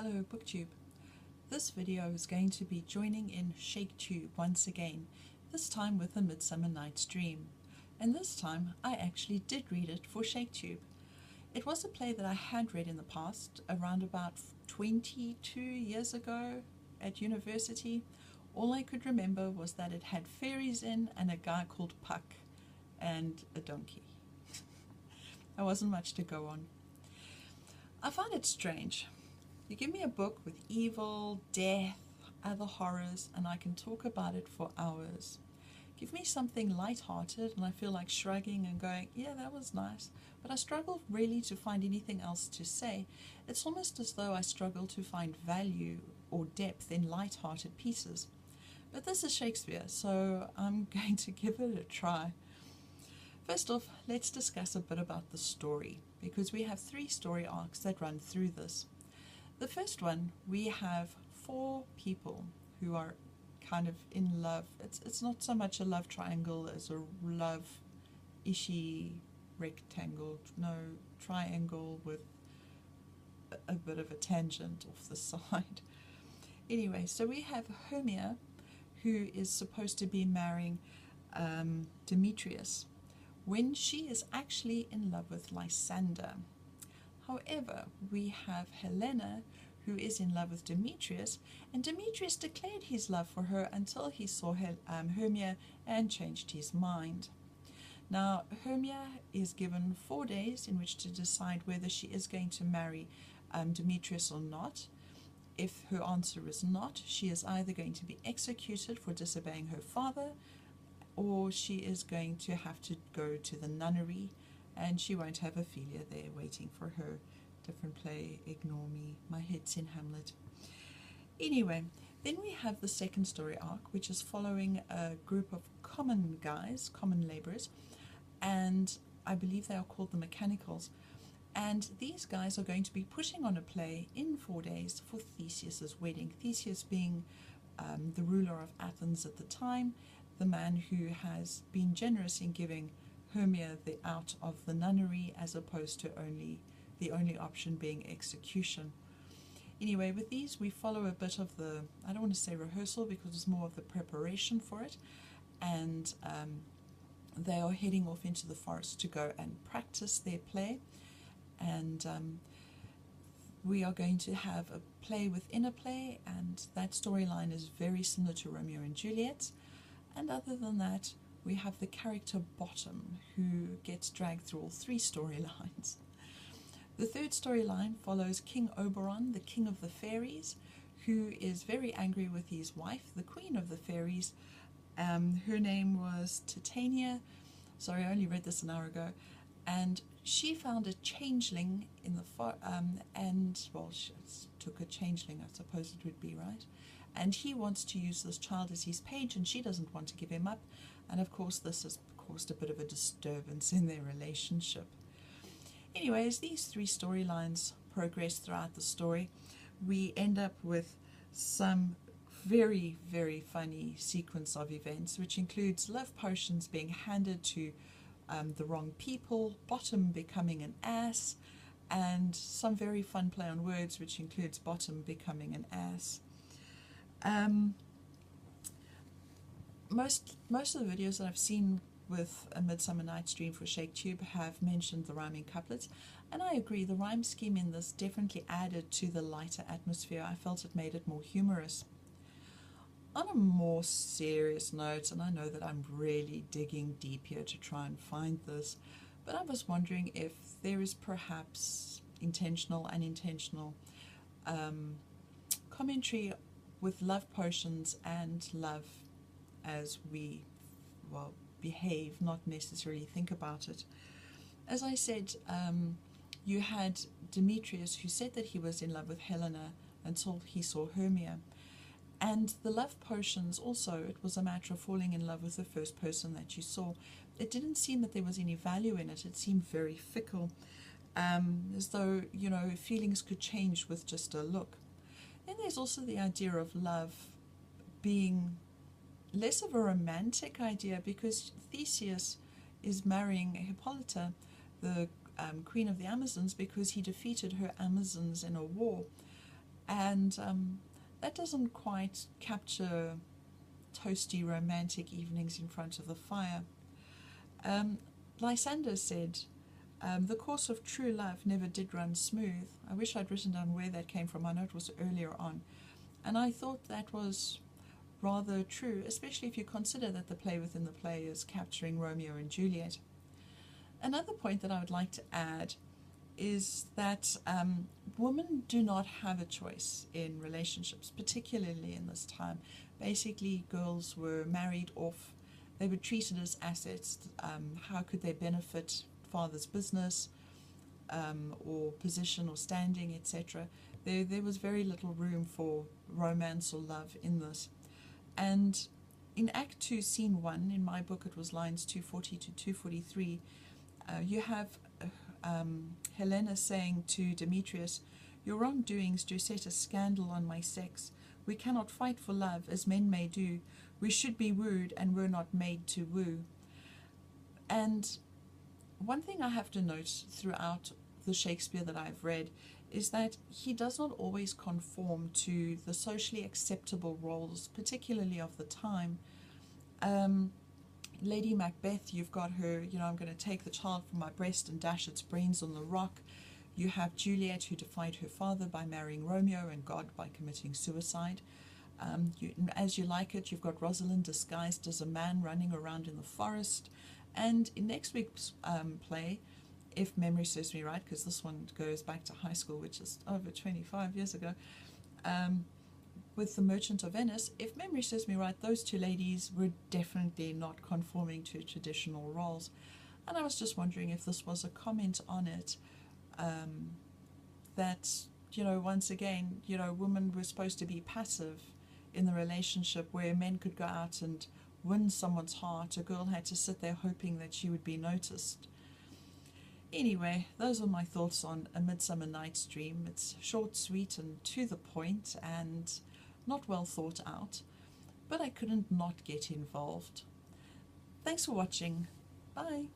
Hello BookTube. This video is going to be joining in ShakeTube once again, this time with A Midsummer Night's Dream. And this time I actually did read it for ShakeTube. It was a play that I had read in the past, around about 22 years ago at university. All I could remember was that it had fairies in and a guy called Puck and a donkey. There wasn't much to go on. I find it strange. You give me a book with evil, death, other horrors, and I can talk about it for hours. Give me something light-hearted and I feel like shrugging and going, yeah, that was nice. But I struggle really to find anything else to say. It's almost as though I struggle to find value or depth in light-hearted pieces. But this is Shakespeare, so I'm going to give it a try. First off, let's discuss a bit about the story, because we have 3 story arcs that run through this. The first one, we have 4 people who are kind of in love. It's not so much a love triangle as a love-ishy rectangle, no, triangle with a bit of a tangent off the side. Anyway, so we have Hermia, who is supposed to be marrying Demetrius, when she is actually in love with Lysander. However, we have Helena, who is in love with Demetrius, and Demetrius declared his love for her until he saw Hermia and changed his mind. Now, Hermia is given 4 days in which to decide whether she is going to marry Demetrius or not. If her answer is not, she is either going to be executed for disobeying her father, or she is going to have to go to the nunnery, and she won't have Ophelia there waiting for her. Different play, ignore me, my head's in Hamlet. Anyway, then we have the second story arc, which is following a group of common guys, common labourers, and I believe they are called the Mechanicals. And these guys are going to be pushing on a play in 4 days for Theseus's wedding. Theseus being the ruler of Athens at the time, the man who has been generous in giving Hermia the out of the nunnery, as opposed to the only option being execution. Anyway, with these we follow a bit of the, I don't want to say rehearsal because it's more of the preparation for it, and they are heading off into the forest to go and practice their play, and we are going to have a play within a play, and that storyline is very similar to Romeo and Juliet. And other than that, we have the character Bottom, who gets dragged through all 3 storylines. The third storyline follows King Oberon, the king of the fairies, who is very angry with his wife, the queen of the fairies. Her name was Titania. Sorry, I only read this an hour ago. And she found a changeling in the she took a changeling, I suppose it would be, right? And he wants to use this child as his page, and she doesn't want to give him up. And of course this has caused a bit of a disturbance in their relationship. Anyway, as these 3 storylines progress throughout the story, we end up with some very, very funny sequence of events, which includes love potions being handed to the wrong people, Bottom becoming an ass, and some very fun play on words, which includes Bottom becoming an ass. Most of the videos that I've seen with A Midsummer Night's Dream for ShakeTube have mentioned the rhyming couplets, and I agree, the rhyme scheme in this definitely added to the lighter atmosphere. I felt it made it more humorous. On a more serious note, and I know that I'm really digging deep here to try and find this, but I was wondering if there is perhaps intentional, unintentional commentary with love potions and love as we, well, behave, not necessarily think about it. As I said, you had Demetrius, who said that he was in love with Helena until he saw Hermia. And the love potions also, it was a matter of falling in love with the first person that you saw. It didn't seem that there was any value in it. It seemed very fickle, as though, you know, feelings could change with just a look. Then there's also the idea of love being less of a romantic idea, because Theseus is marrying Hippolyta, the queen of the Amazons, because he defeated her Amazons in a war. and that doesn't quite capture toasty romantic evenings in front of the fire. Lysander said, the course of true love never did run smooth. I wish I'd written down where that came from. I know it was earlier on. And I thought that was rather true, especially if you consider that the play within the play is capturing Romeo and Juliet. Another point that I would like to add is that women do not have a choice in relationships, particularly in this time. Basically, girls were married off. They were treated as assets. How could they benefit father's business or position or standing, etc.? There was very little room for romance or love in this. And in Act 2, Scene 1, in my book it was lines 240 to 243, you have Helena saying to Demetrius, "Your wrongdoings do set a scandal on my sex. We cannot fight for love as men may do. We should be wooed and we're not made to woo." And one thing I have to note throughout the Shakespeare that I've read is that he does not always conform to the socially acceptable roles, particularly of the time. Lady Macbeth, you've got her, I'm going to take the child from my breast and dash its brains on the rock. You have Juliet, who defied her father by marrying Romeo and God by committing suicide. As You Like It, you've got Rosalind disguised as a man running around in the forest. And in next week's play, if memory serves me right, because this one goes back to high school, which is over 25 years ago, with The Merchant of Venice, if memory serves me right, those two ladies were definitely not conforming to traditional roles. And I was just wondering if this was a comment on it, that, once again, women were supposed to be passive in the relationship, where men could go out and win someone's heart. A girl had to sit there hoping that she would be noticed. Anyway, those are my thoughts on A Midsummer Night's Dream. It's short, sweet, and to the point, and not well thought out, but I couldn't not get involved. Thanks for watching. Bye.